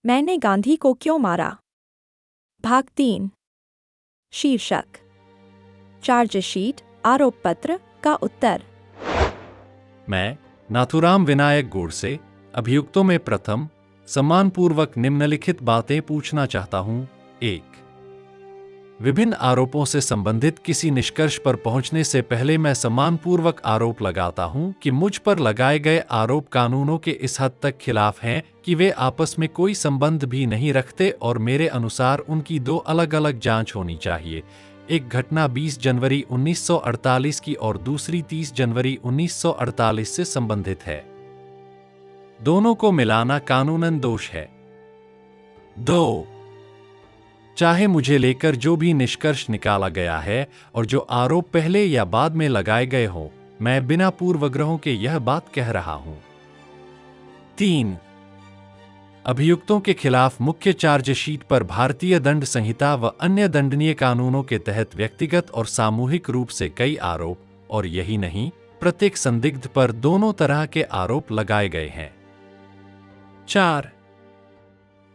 मैंने गांधी को क्यों मारा? भाग 3। शीर्षक चार्जशीट आरोप पत्र का उत्तर। मैं नाथुराम विनायक गोडसे अभियुक्तों में प्रथम सम्मानपूर्वक निम्नलिखित बातें पूछना चाहता हूं। 1। विभिन्न आरोपों से संबंधित किसी निष्कर्ष पर पहुंचने से पहले मैं सम्मानपूर्वक आरोप लगाता हूं कि मुझ पर लगाए गए आरोप कानूनों के इस हद तक खिलाफ हैं कि वे आपस में कोई संबंध भी नहीं रखते और मेरे अनुसार उनकी दो अलग अलग जांच होनी चाहिए। एक घटना 20 जनवरी 1948 की और दूसरी 30 जनवरी 1948 से संबंधित है। दोनों को मिलाना कानूनन दोष है। 2। चाहे मुझे लेकर जो भी निष्कर्ष निकाला गया है और जो आरोप पहले या बाद में लगाए गए हों, मैं बिना पूर्वग्रहों के यह बात कह रहा हूं। 3। अभियुक्तों के खिलाफ मुख्य चार्जशीट पर भारतीय दंड संहिता व अन्य दंडनीय कानूनों के तहत व्यक्तिगत और सामूहिक रूप से कई आरोप, और यही नहीं, प्रत्येक संदिग्ध पर दोनों तरह के आरोप लगाए गए हैं। 4।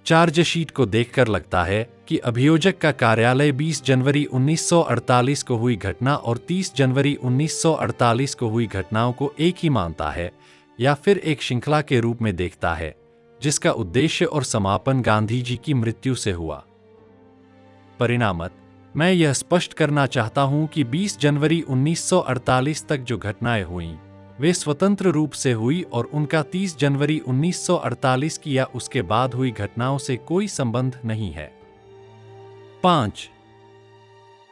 चार्जशीट को देखकर लगता है कि अभियोजक का कार्यालय 20 जनवरी 1948 को हुई घटना और 30 जनवरी 1948 को हुई घटनाओं को एक ही मानता है या फिर एक श्रृंखला के रूप में देखता है, जिसका उद्देश्य और समापन गांधी जी की मृत्यु से हुआ। परिणामत, मैं यह स्पष्ट करना चाहता हूं कि 20 जनवरी 1948 तक जो घटनाएं हुईं, वे स्वतंत्र रूप से हुई और उनका 30 जनवरी 1948 की या उसके बाद हुई घटनाओं से कोई संबंध नहीं है। 5।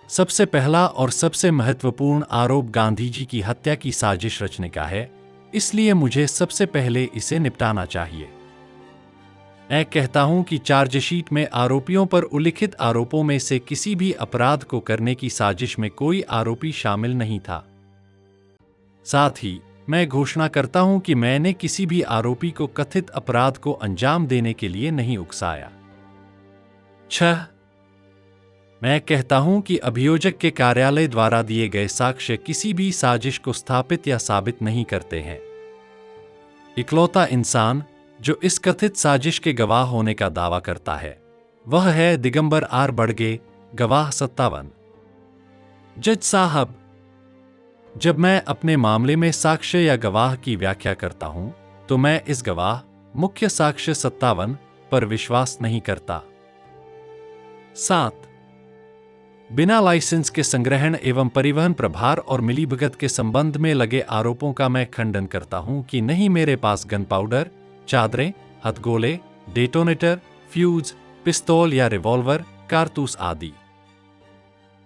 सबसे पहला और सबसे महत्वपूर्ण आरोप गांधी जी की हत्या की साजिश रचने का है, इसलिए मुझे सबसे पहले इसे निपटाना चाहिए। मैं कहता हूं कि चार्जशीट में आरोपियों पर उल्लिखित आरोपों में से किसी भी अपराध को करने की साजिश में कोई आरोपी शामिल नहीं था। साथ ही मैं घोषणा करता हूं कि मैंने किसी भी आरोपी को कथित अपराध को अंजाम देने के लिए नहीं उकसाया। 6। मैं कहता हूं कि अभियोजक के कार्यालय द्वारा दिए गए साक्ष्य किसी भी साजिश को स्थापित या साबित नहीं करते हैं। इकलौता इंसान जो इस कथित साजिश के गवाह होने का दावा करता है, वह है दिगंबर आर बड़गे, गवाह 57। जज साहब, जब मैं अपने मामले में साक्ष्य या गवाह की व्याख्या करता हूं, तो मैं इस गवाह मुख्य साक्ष्य 57 पर विश्वास नहीं करता। 7। बिना लाइसेंस के संग्रहण एवं परिवहन प्रभार और मिलीभगत के संबंध में लगे आरोपों का मैं खंडन करता हूं कि नहीं मेरे पास गन पाउडर, चादरें, हथगोले, डेटोनेटर, फ्यूज, पिस्तौल या रिवॉल्वर, कारतूस आदि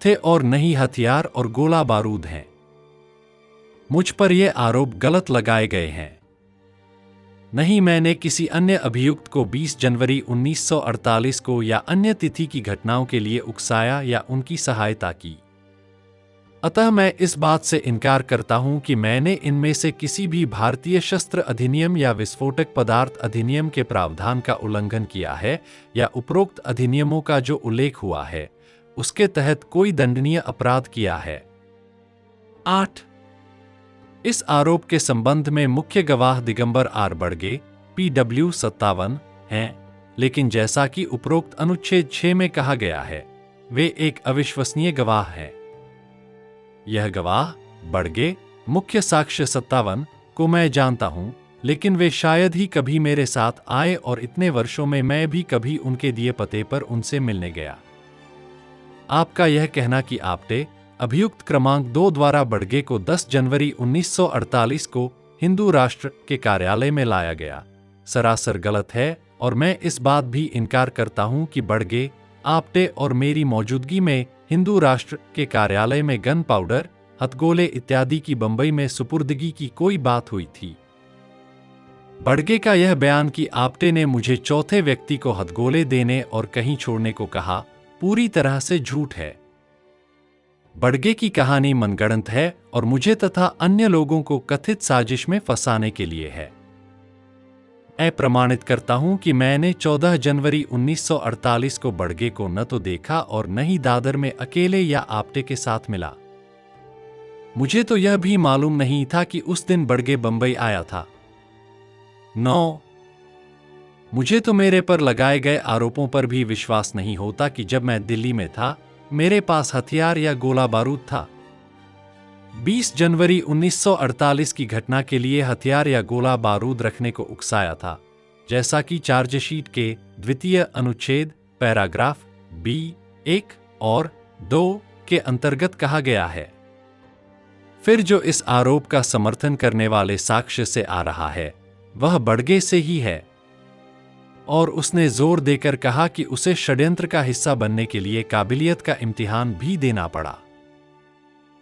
थे और नहीं हथियार और गोला बारूद हैं। मुझ पर ये आरोप गलत लगाए गए हैं। नहीं मैंने किसी अन्य अभियुक्त को 20 जनवरी 1948 को या अन्य तिथि की घटनाओं के लिए उकसाया या उनकी सहायता की। अतः मैं इस बात से इनकार करता हूं कि मैंने इनमें से किसी भी भारतीय शस्त्र अधिनियम या विस्फोटक पदार्थ अधिनियम के प्रावधान का उल्लंघन किया है या उपरोक्त अधिनियमों का जो उल्लेख हुआ है, उसके तहत कोई दंडनीय अपराध किया है। 8। इस आरोप के संबंध में मुख्य गवाह दिगंबर आर बड़गे, PW 57 हैं, लेकिन जैसा कि उपरोक्त अनुच्छेद 6 में कहा गया है, वे एक अविश्वसनीय गवाह हैं। यह गवाह बड़गे, मुख्य साक्ष्य 57 को मैं जानता हूं, लेकिन वे शायद ही कभी मेरे साथ आए और इतने वर्षों में मैं भी कभी उनके दिए पते पर उनसे मिलने गया। आपका यह कहना कि आपटे अभियुक्त क्रमांक 2 द्वारा बड़गे को 10 जनवरी 1948 को हिंदू राष्ट्र के कार्यालय में लाया गया, सरासर गलत है और मैं इस बात भी इनकार करता हूं कि बड़गे, आपटे और मेरी मौजूदगी में हिंदू राष्ट्र के कार्यालय में गन पाउडर, हथगोले इत्यादि की बंबई में सुपुर्दगी की कोई बात हुई थी। बड़गे का यह बयान कि आपटे ने मुझे चौथे व्यक्ति को हथगोले देने और कहीं छोड़ने को कहा, पूरी तरह से झूठ है। बड़गे की कहानी मनगढ़ंत है और मुझे तथा अन्य लोगों को कथित साजिश में फंसाने के लिए है। मैं प्रमाणित करता हूं कि मैंने 14 जनवरी 1948 को बड़गे को न तो देखा और न ही दादर में अकेले या आपटे के साथ मिला। मुझे तो यह भी मालूम नहीं था कि उस दिन बड़गे बंबई आया था। 9। मुझे तो मेरे पर लगाए गए आरोपों पर भी विश्वास नहीं होता कि जब मैं दिल्ली में था मेरे पास हथियार या गोला बारूद था। 20 जनवरी 1948 की घटना के लिए हथियार या गोला बारूद रखने को उकसाया था, जैसा कि चार्जशीट के द्वितीय अनुच्छेद पैराग्राफ बी 1 और 2 के अंतर्गत कहा गया है। फिर जो इस आरोप का समर्थन करने वाले साक्ष्य से आ रहा है वह बड़गे से ही है, और उसने जोर देकर कहा कि उसे षड्यंत्र का हिस्सा बनने के लिए काबिलियत का इम्तिहान भी देना पड़ा।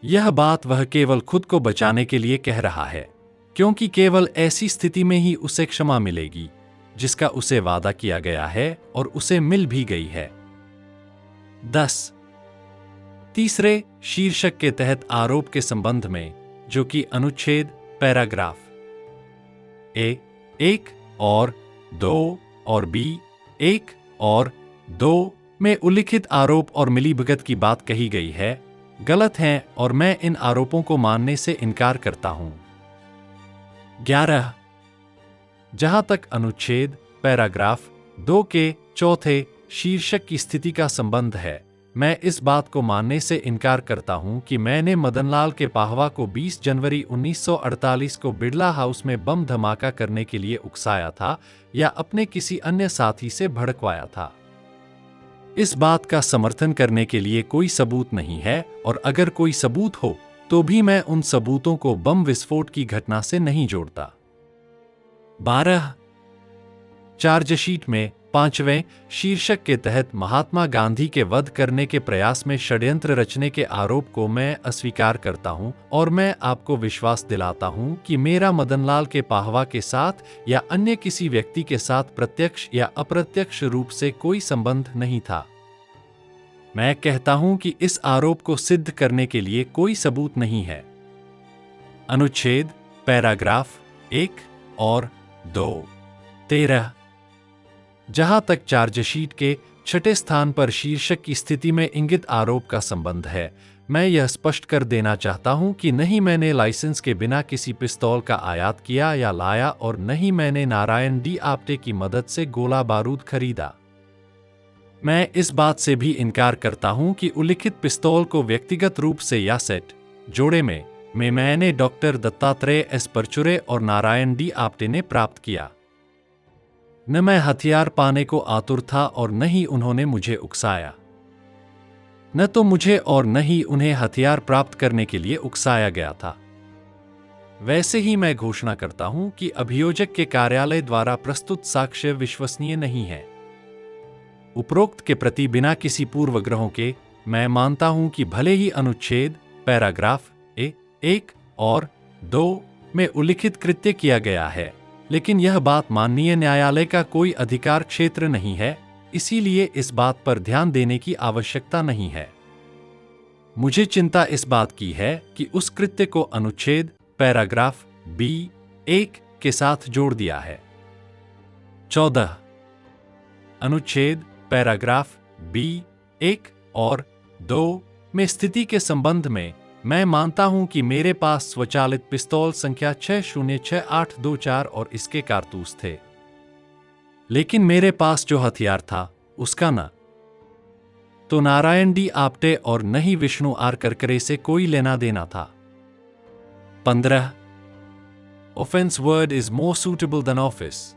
यह बात वह केवल खुद को बचाने के लिए कह रहा है, क्योंकि केवल ऐसी स्थिति में ही उसे क्षमा मिलेगी जिसका उसे वादा किया गया है और उसे मिल भी गई है। 10 तीसरे शीर्षक के तहत आरोप के संबंध में, जो कि अनुच्छेद पैराग्राफ ए 1 और 2 और बी 1 और 2 में उल्लिखित आरोप और मिलीभगत की बात कही गई है, गलत हैं और मैं इन आरोपों को मानने से इनकार करता हूं। 11 जहां तक अनुच्छेद पैराग्राफ 2 के चौथे शीर्षक की स्थिति का संबंध है, मैं इस बात को मानने से इनकार करता हूं कि मैंने मदनलाल के पाहवा को 20 जनवरी 1948 को बिड़ला हाउस में बम धमाका करने के लिए उकसाया था या अपने किसी अन्य साथी से भड़कवाया था। इस बात का समर्थन करने के लिए कोई सबूत नहीं है, और अगर कोई सबूत हो तो भी मैं उन सबूतों को बम विस्फोट की घटना से नहीं जोड़ता। 12 चार्जशीट में 5वें शीर्षक के तहत महात्मा गांधी के वध करने के प्रयास में षड्यंत्र रचने के आरोप को मैं अस्वीकार करता हूं, और मैं आपको विश्वास दिलाता हूं कि मेरा मदनलाल के पाहवा के साथ या अन्य किसी व्यक्ति के साथ प्रत्यक्ष या अप्रत्यक्ष रूप से कोई संबंध नहीं था। मैं कहता हूं कि इस आरोप को सिद्ध करने के लिए कोई सबूत नहीं है। अनुच्छेद पैराग्राफ 1 और 2। 13 जहां तक चार्जशीट के छठे स्थान पर शीर्षक की स्थिति में इंगित आरोप का संबंध है, मैं यह स्पष्ट कर देना चाहता हूं कि नहीं मैंने लाइसेंस के बिना किसी पिस्तौल का आयात किया या लाया, और नहीं मैंने नारायण डी आप्टे की मदद से गोला बारूद खरीदा। मैं इस बात से भी इनकार करता हूं कि उल्लिखित पिस्तौल को व्यक्तिगत रूप से या सेट जोड़े में मैंने डॉक्टर दत्तात्रेय एस परचुरे और नारायण डी आप्टे ने प्राप्त किया। न मैं हथियार पाने को आतुर था और न ही उन्होंने मुझे उकसाया। न तो मुझे और न ही उन्हें हथियार प्राप्त करने के लिए उकसाया गया था। वैसे ही मैं घोषणा करता हूं कि अभियोजक के कार्यालय द्वारा प्रस्तुत साक्ष्य विश्वसनीय नहीं है। उपरोक्त के प्रति बिना किसी पूर्वग्रहों के मैं मानता हूं कि भले ही अनुच्छेद पैराग्राफ ए 1 और 2 में उल्लिखित कृत्य किया गया है, लेकिन यह बात माननीय न्यायालय का कोई अधिकार क्षेत्र नहीं है, इसीलिए इस बात पर ध्यान देने की आवश्यकता नहीं है। मुझे चिंता इस बात की है कि उस कृत्य को अनुच्छेद पैराग्राफ बी 1 के साथ जोड़ दिया है। 14 अनुच्छेद पैराग्राफ बी 1 और 2 में स्थिति के संबंध में मैं मानता हूं कि मेरे पास स्वचालित पिस्तौल संख्या 606824 और इसके कारतूस थे, लेकिन मेरे पास जो हथियार था उसका न तो नारायण डी आप्टे और न ही विष्णु आर करकरे से कोई लेना देना था। 15 Offense word is more suitable than office.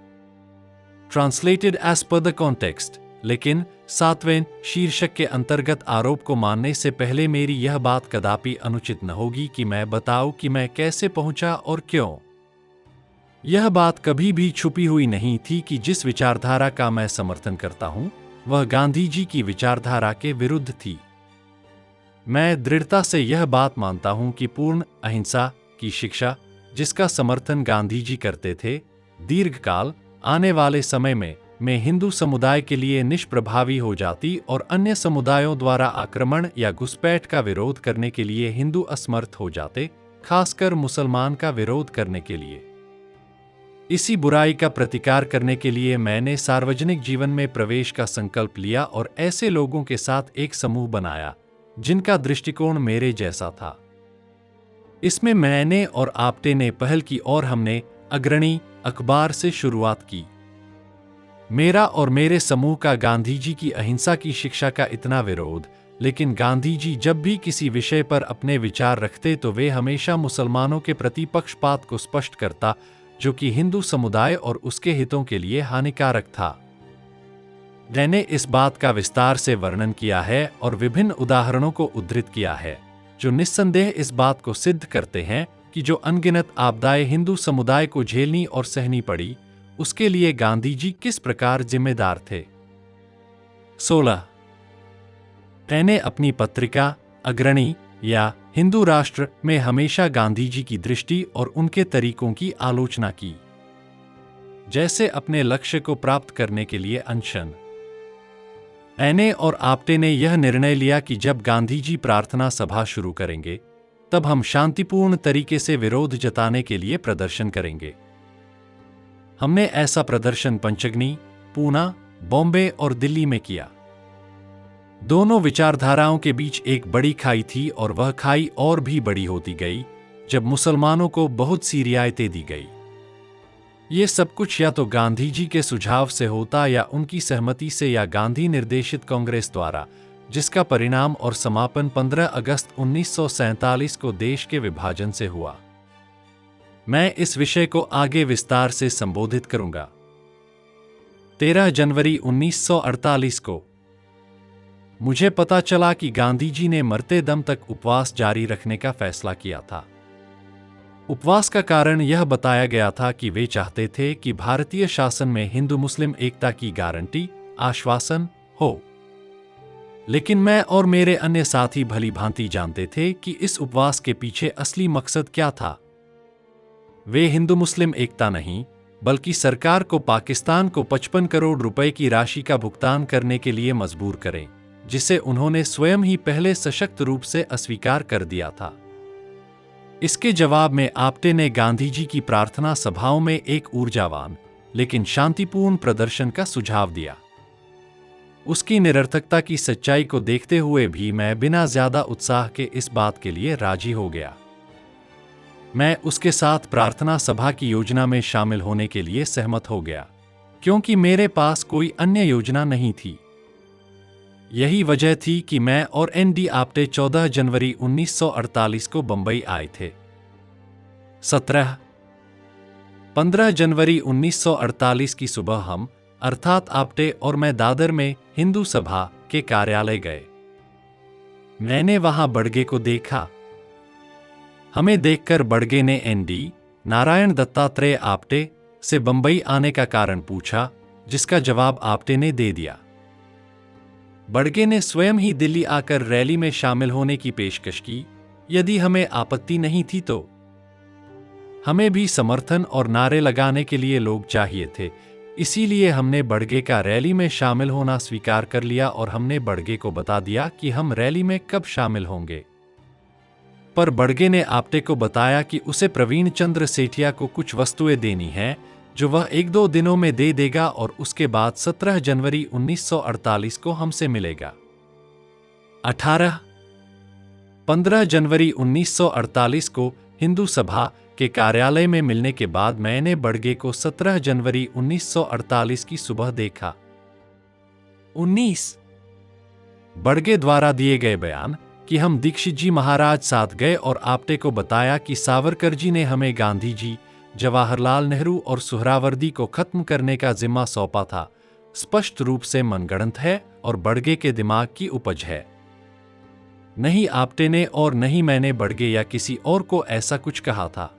Translated as per the context. लेकिन 7वें शीर्षक के अंतर्गत आरोप को मानने से पहले मेरी यह बात कदापि अनुचित न होगी कि मैं बताऊं कि मैं कैसे पहुंचा और क्यों। यह बात कभी भी छुपी हुई नहीं थी कि जिस विचारधारा का मैं समर्थन करता हूं वह गांधी जी की विचारधारा के विरुद्ध थी। मैं दृढ़ता से यह बात मानता हूं कि पूर्ण अहिंसा की शिक्षा, जिसका समर्थन गांधी जी करते थे, दीर्घकाल आने वाले समय में हिंदू समुदाय के लिए निष्प्रभावी हो जाती और अन्य समुदायों द्वारा आक्रमण या घुसपैठ का विरोध करने के लिए हिंदू असमर्थ हो जाते, खासकर मुसलमान का विरोध करने के लिए। इसी बुराई का प्रतिकार करने के लिए मैंने सार्वजनिक जीवन में प्रवेश का संकल्प लिया और ऐसे लोगों के साथ एक समूह बनाया जिनका दृष्टिकोण मेरे जैसा था। इसमें मैंने और आप्टे ने पहल की और हमने अग्रणी अखबार से शुरुआत की। मेरा और मेरे समूह का गांधी जी की अहिंसा की शिक्षा का इतना विरोध, लेकिन गांधी जी जब भी किसी विषय पर अपने विचार रखते तो वे हमेशा मुसलमानों के प्रति पक्षपात को स्पष्ट करता, जो कि हिंदू समुदाय और उसके हितों के लिए हानिकारक था। मैंने इस बात का विस्तार से वर्णन किया है और विभिन्न उदाहरणों को उद्धृत किया है, जो निस्संदेह इस बात को सिद्ध करते हैं कि जो अनगिनत आपदाएं हिंदू समुदाय को झेलनी और सहनी पड़ी, उसके लिए गांधी जी किस प्रकार जिम्मेदार थे। 16 मैंने अपनी पत्रिका अग्रणी या हिंदू राष्ट्र में हमेशा गांधी जी की दृष्टि और उनके तरीकों की आलोचना की, जैसे अपने लक्ष्य को प्राप्त करने के लिए अनशन। मैंने और आपटे ने यह निर्णय लिया कि जब गांधी जी प्रार्थना सभा शुरू करेंगे, तब हम शांतिपूर्ण तरीके से विरोध जताने के लिए प्रदर्शन करेंगे। हमने ऐसा प्रदर्शन पंचगनी, पूना, बॉम्बे और दिल्ली में किया। दोनों विचारधाराओं के बीच एक बड़ी खाई थी और वह खाई और भी बड़ी होती गई जब मुसलमानों को बहुत सी रियायतें दी गई। ये सब कुछ या तो गांधी जी के सुझाव से होता या उनकी सहमति से या गांधी निर्देशित कांग्रेस द्वारा, जिसका परिणाम और समापन 15 अगस्त 1947 को देश के विभाजन से हुआ। मैं इस विषय को आगे विस्तार से संबोधित करूंगा। 13 जनवरी 1948 को मुझे पता चला कि गांधी जी ने मरते दम तक उपवास जारी रखने का फैसला किया था। उपवास का कारण यह बताया गया था कि वे चाहते थे कि भारतीय शासन में हिंदू मुस्लिम एकता की गारंटी, आश्वासन हो। लेकिन मैं और मेरे अन्य साथी भली भांति जानते थे कि इस उपवास के पीछे असली मकसद क्या था। वे हिंदू मुस्लिम एकता नहीं, बल्कि सरकार को पाकिस्तान को 55 करोड़ रुपए की राशि का भुगतान करने के लिए मजबूर करें, जिसे उन्होंने स्वयं ही पहले सशक्त रूप से अस्वीकार कर दिया था। इसके जवाब में आपटे ने गांधी जी की प्रार्थना सभाओं में एक ऊर्जावान लेकिन शांतिपूर्ण प्रदर्शन का सुझाव दिया। उसकी निरर्थकता की सच्चाई को देखते हुए भी मैं बिना ज्यादा उत्साह के इस बात के लिए राजी हो गया। मैं उसके साथ प्रार्थना सभा की योजना में शामिल होने के लिए सहमत हो गया, क्योंकि मेरे पास कोई अन्य योजना नहीं थी। यही वजह थी कि मैं और एन.डी. आपटे 14 जनवरी 1948 को बंबई आए थे। 15 जनवरी 1948 की सुबह हम, अर्थात आपटे और मैं, दादर में हिंदू सभा के कार्यालय गए। मैंने वहां बड़गे को देखा। हमें देखकर बड़गे ने एन.डी. नारायण दत्तात्रेय आपटे से बंबई आने का कारण पूछा, जिसका जवाब आपटे ने दे दिया। बड़गे ने स्वयं ही दिल्ली आकर रैली में शामिल होने की पेशकश की, यदि हमें आपत्ति नहीं थी तो। हमें भी समर्थन और नारे लगाने के लिए लोग चाहिए थे, इसीलिए हमने बड़गे का रैली में शामिल होना स्वीकार कर लिया और हमने बड़गे को बता दिया कि हम रैली में कब शामिल होंगे। पर बड़गे ने आपटे को बताया कि उसे प्रवीण चंद्र सेठिया को कुछ वस्तुएं देनी है, जो वह 1-2 दिनों में दे देगा और उसके बाद 17 जनवरी 1948 को हमसे मिलेगा। 15 जनवरी 1948 को हिंदू सभा के कार्यालय में मिलने के बाद मैंने बड़गे को 17 जनवरी 1948 की सुबह देखा। 19 बड़गे द्वारा दिए गए बयान कि हम दीक्षित जी महाराज साथ गए और आपटे को बताया कि सावरकर जी ने हमें गांधी जी, जवाहरलाल नेहरू और सुहरावर्दी को खत्म करने का जिम्मा सौंपा था, स्पष्ट रूप से मनगढ़ंत है और बड़गे के दिमाग की उपज है। नहीं आपटे ने और नहीं मैंने बड़गे या किसी और को ऐसा कुछ कहा था।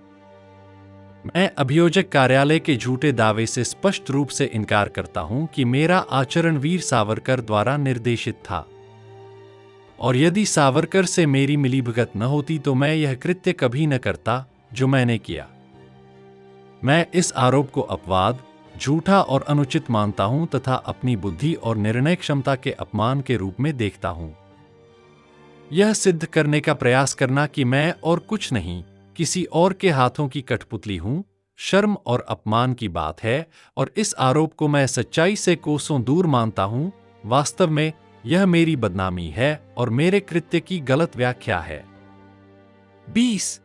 मैं अभियोजक कार्यालय के झूठे दावे से स्पष्ट रूप से इनकार करता हूं कि मेरा आचरण वीर सावरकर द्वारा निर्देशित था, और यदि सावरकर से मेरी मिलीभगत न होती तो मैं यह कृत्य कभी न करता जो मैंने किया। मैं इस आरोप को अपवाद, झूठा और अनुचित मानता हूं तथा अपनी बुद्धि और निर्णय क्षमता के अपमान के रूप में देखता हूं। यह सिद्ध करने का प्रयास करना कि मैं और कुछ नहीं, किसी और के हाथों की कठपुतली हूं, शर्म और अपमान की बात है, और इस आरोप को मैं सच्चाई से कोसों दूर मानता हूं। वास्तव में यह मेरी बदनामी है और मेरे कृत्य की गलत व्याख्या है। 20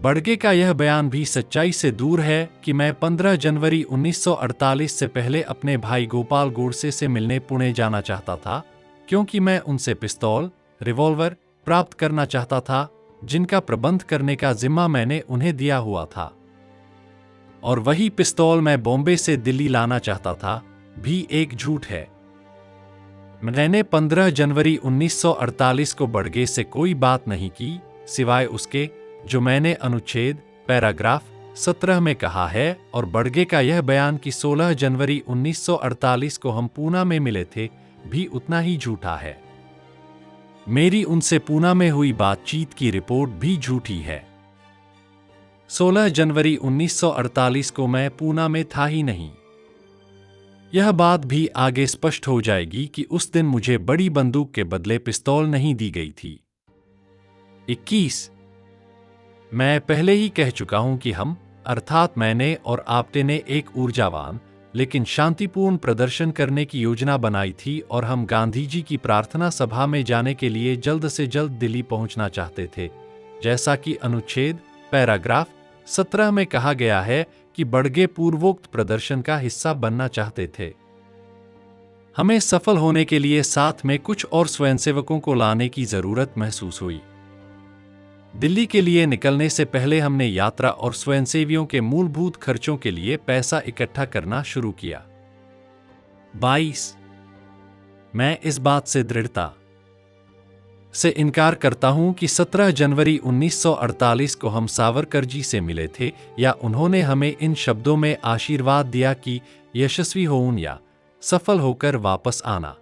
बड़गे का यह बयान भी सच्चाई से दूर है कि मैं 15 जनवरी 1948 से पहले अपने भाई गोपाल गोडसे से मिलने पुणे जाना चाहता था, क्योंकि मैं उनसे पिस्तौल, रिवॉल्वर प्राप्त करना चाहता था, जिनका प्रबंध करने का जिम्मा मैंने उन्हें दिया हुआ था। और वही पिस्तौल मैं बॉम्बे से दिल्ली लाना चाहता था भी एक झूठ है। मैंने 15 जनवरी 1948 को बड़गे से कोई बात नहीं की, सिवाय उसके जो मैंने अनुच्छेद पैराग्राफ 17 में कहा है, और बड़गे का यह बयान कि 16 जनवरी 1948 को हम पूना में मिले थे भी उतना ही झूठा है। मेरी उनसे पूना में हुई बातचीत की रिपोर्ट भी झूठी है। 16 जनवरी 1948 को मैं पूना में था ही नहीं। यह बात भी आगे स्पष्ट हो जाएगी कि उस दिन मुझे बड़ी बंदूक के बदले पिस्तौल नहीं दी गई थी। 21 मैं पहले ही कह चुका हूं कि हम, अर्थात मैंने और आपटे ने एक ऊर्जावान लेकिन शांतिपूर्ण प्रदर्शन करने की योजना बनाई थी, और हम गांधी जी की प्रार्थना सभा में जाने के लिए जल्द से जल्द दिल्ली पहुंचना चाहते थे, जैसा कि अनुच्छेद पैराग्राफ 17 में कहा गया है कि बड़गे पूर्वोक्त प्रदर्शन का हिस्सा बनना चाहते थे। हमें सफल होने के लिए साथ में कुछ और स्वयंसेवकों को लाने की जरूरत महसूस हुई। दिल्ली के लिए निकलने से पहले हमने यात्रा और स्वयंसेवियों के मूलभूत खर्चों के लिए पैसा इकट्ठा करना शुरू किया। 22 मैं इस बात से दृढ़ता से इनकार करता हूं कि 17 जनवरी 1948 को हम सावरकर जी से मिले थे, या उन्होंने हमें इन शब्दों में आशीर्वाद दिया कि यशस्वी होऊं या सफल होकर वापस आना।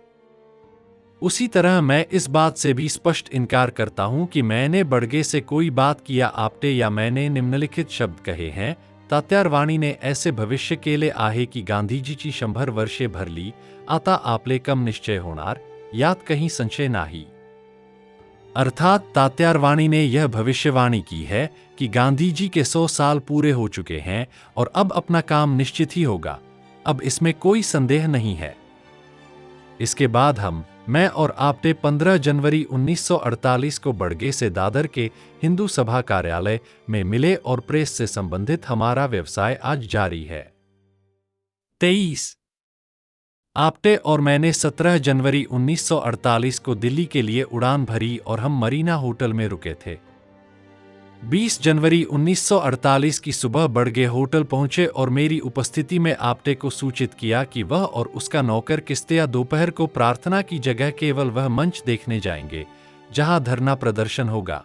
उसी तरह मैं इस बात से भी स्पष्ट इनकार करता हूं कि मैंने बड़गे से कोई बात किया आपटे, या मैंने निम्नलिखित शब्द कहे हैं, तात्यारवाणी ने ऐसे भविष्य केले आहे की गांधीजीची 100 वर्षे भरली, आता आपले कम निश्चय होणार, यात कहीं संशय नाही। अर्थात तात्यारवाणी ने यह भविष्यवाणी की है कि गांधी जी के 100 साल पूरे हो चुके हैं और अब अपना काम निश्चित ही होगा, अब इसमें कोई संदेह नहीं है। इसके बाद मैं और आपटे 15 जनवरी 1948 को बड़गे से दादर के हिंदू सभा कार्यालय में मिले और प्रेस से संबंधित हमारा व्यवसाय आज जारी है। 23 आपटे और मैंने 17 जनवरी 1948 को दिल्ली के लिए उड़ान भरी और हम मरीना होटल में रुके थे। 20 जनवरी 1948 की सुबह बड़गे होटल पहुंचे और मेरी उपस्थिति में आपटे को सूचित किया कि वह और उसका नौकर किस्तिया दोपहर को प्रार्थना की जगह केवल वह मंच देखने जाएंगे जहां धरना प्रदर्शन होगा।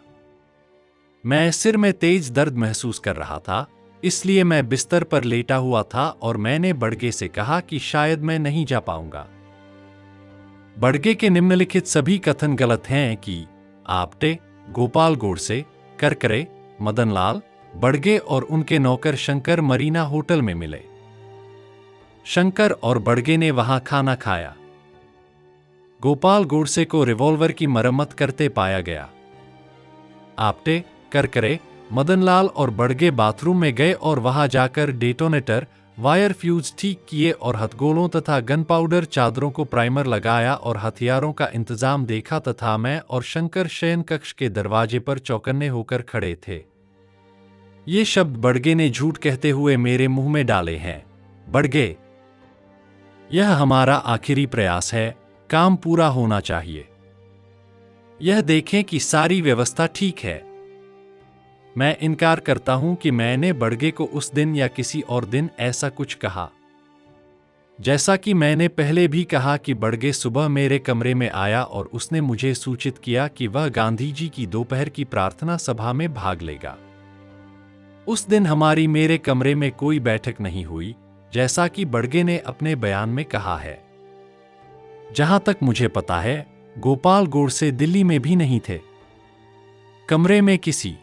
मैं सिर में तेज दर्द महसूस कर रहा था, इसलिए मैं बिस्तर पर लेटा हुआ था और मैंने बड़गे से कहा कि शायद मैं नहीं जा पाऊंगा। बड़गे के निम्नलिखित सभी कथन गलत हैं कि आपटे, गोपाल गोडसे, करकरे, मदनलाल, बड़गे और उनके नौकर शंकर मरीना होटल में मिले। शंकर और बड़गे ने वहां खाना खाया। गोपाल गोडसे को रिवॉल्वर की मरम्मत करते पाया गया। आपटे, करकरे, मदनलाल और बड़गे बाथरूम में गए और वहां जाकर डेटोनेटर, वायर फ्यूज ठीक किए और हथगोलों तथा गन पाउडर चादरों को प्राइमर लगाया और हथियारों का इंतजाम देखा, तथा मैं और शंकर शयन कक्ष के दरवाजे पर चौकन्ने होकर खड़े थे। ये शब्द बड़गे ने झूठ कहते हुए मेरे मुंह में डाले हैं। बड़गे, यह हमारा आखिरी प्रयास है, काम पूरा होना चाहिए। यह देखें कि सारी व्यवस्था ठीक है। मैं इनकार करता हूं कि मैंने बड़गे को उस दिन या किसी और दिन ऐसा कुछ कहा। जैसा कि मैंने पहले भी कहा कि बड़गे सुबह मेरे कमरे में आया और उसने मुझे सूचित किया कि वह गांधी जी की दोपहर की प्रार्थना सभा में भाग लेगा। उस दिन हमारी मेरे कमरे में कोई बैठक नहीं हुई, जैसा कि बड़गे ने अपने बयान में कहा है। जहां तक मुझे पता है, गोपाल गोडसे दिल्ली में भी नहीं थे। कमरे में किसी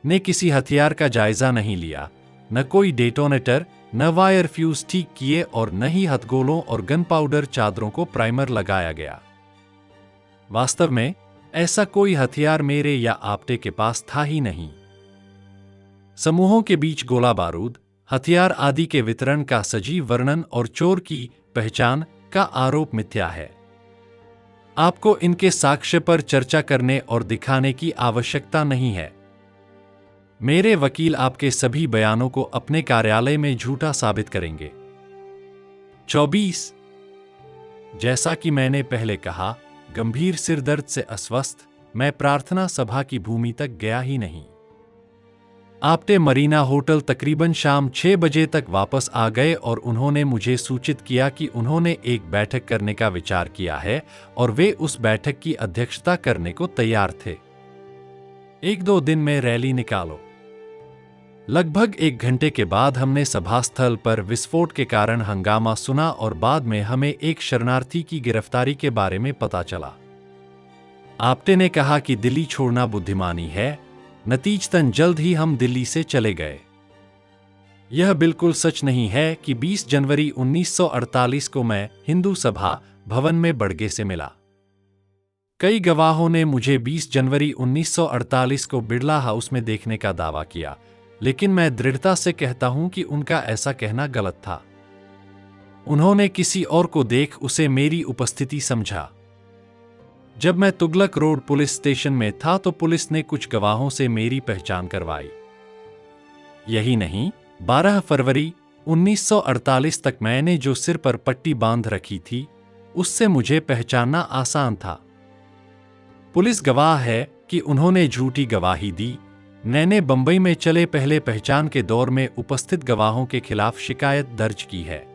ने किसी हथियार का जायजा नहीं लिया, न कोई डेटोनेटर, न वायर फ्यूज ठीक किए और न ही हथगोलों और गन पाउडर चादरों को प्राइमर लगाया गया। वास्तव में ऐसा कोई हथियार मेरे या आपटे के पास था ही नहीं। समूहों के बीच गोला बारूद, हथियार आदि के वितरण का सजीव वर्णन और चोर की पहचान का आरोप मिथ्या है। आपको इनके साक्ष्य पर चर्चा करने और दिखाने की आवश्यकता नहीं है। मेरे वकील आपके सभी बयानों को अपने कार्यालय में झूठा साबित करेंगे। 24। जैसा कि मैंने पहले कहा, गंभीर सिरदर्द से अस्वस्थ मैं प्रार्थना सभा की भूमि तक गया ही नहीं। आपटे मरीना होटल तकरीबन शाम 6 बजे तक वापस आ गए और उन्होंने मुझे सूचित किया कि उन्होंने एक बैठक करने का विचार किया है और वे उस बैठक की अध्यक्षता करने को तैयार थे। 1-2 दिन में रैली निकालो। लगभग 1 घंटे के बाद हमने सभा स्थल पर विस्फोट के कारण हंगामा सुना और बाद में हमें एक शरणार्थी की गिरफ्तारी के बारे में पता चला। आपटे ने कहा कि दिल्ली छोड़ना बुद्धिमानी है। नतीजतन जल्द ही हम दिल्ली से चले गए। यह बिल्कुल सच नहीं है कि 20 जनवरी 1948 को मैं हिंदू सभा भवन में बड़गे से मिला। कई गवाहों ने मुझे 20 जनवरी 1948 को बिड़ला हाउस में देखने का दावा किया, लेकिन मैं दृढ़ता से कहता हूं कि उनका ऐसा कहना गलत था। उन्होंने किसी और को देख उसे मेरी उपस्थिति समझा। जब मैं तुगलक रोड पुलिस स्टेशन में था तो पुलिस ने कुछ गवाहों से मेरी पहचान करवाई। यही नहीं, 12 फरवरी 1948 तक मैंने जो सिर पर पट्टी बांध रखी थी, उससे मुझे पहचानना आसान था। पुलिस गवाह है कि उन्होंने झूठी गवाही दी। मैंने बंबई में चले पहले पहचान के दौर में उपस्थित गवाहों के खिलाफ शिकायत दर्ज की है।